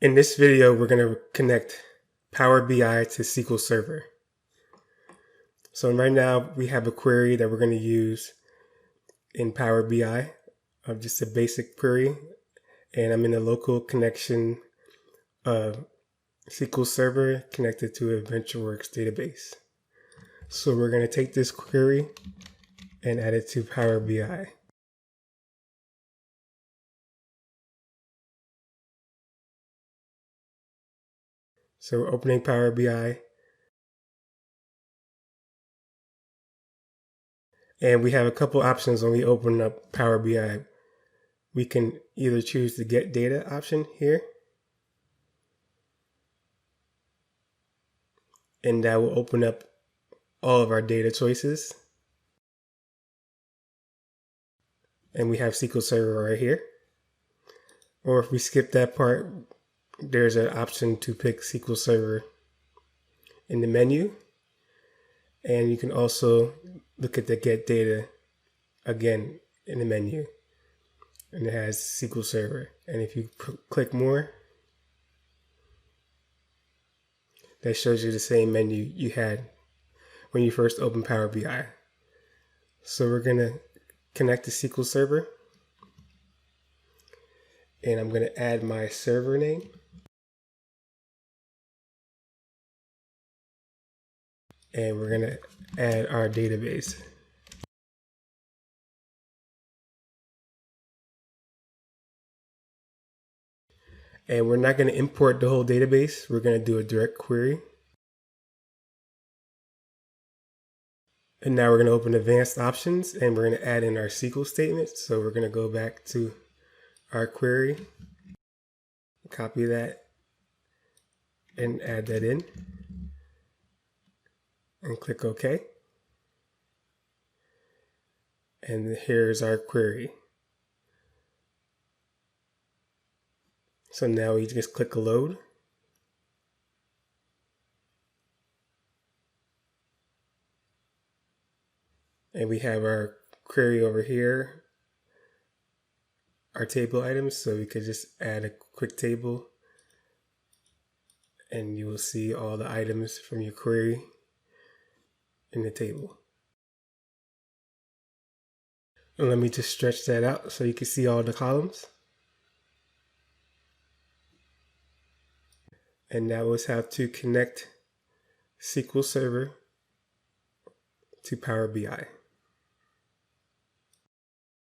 In this video, we're going to connect Power BI to SQL Server. So right now we have a query that we're going to use in Power BI, just a basic query, and I'm in a local connection of SQL Server connected to a VentureWorks database. So we're going to take this query and add it to Power BI. So we're opening Power BI, and we have a couple options when we open up Power BI. We can either choose the Get Data option here, and that will open up all of our data choices. And we have SQL Server right here. Or if we skip that part, there's an option to pick SQL Server in the menu. And you can also look at the Get Data again in the menu. And it has SQL Server. And if you click more, that shows you the same menu you had when you first opened Power BI. So we're going to connect the SQL Server. And I'm going to add my server name. And we're going to add our database. And we're not going to import the whole database. We're going to do a direct query. And now we're going to open advanced options and we're going to add in our SQL statement. So we're going to go back to our query, copy that, and add that in. And click OK. And here's our query. So now we just click load. And we have our query over here, our table items. So we could just add a quick table and you will see all the items from your query in the table. And let me just stretch that out so you can see all the columns. And that was how to connect SQL Server to Power BI.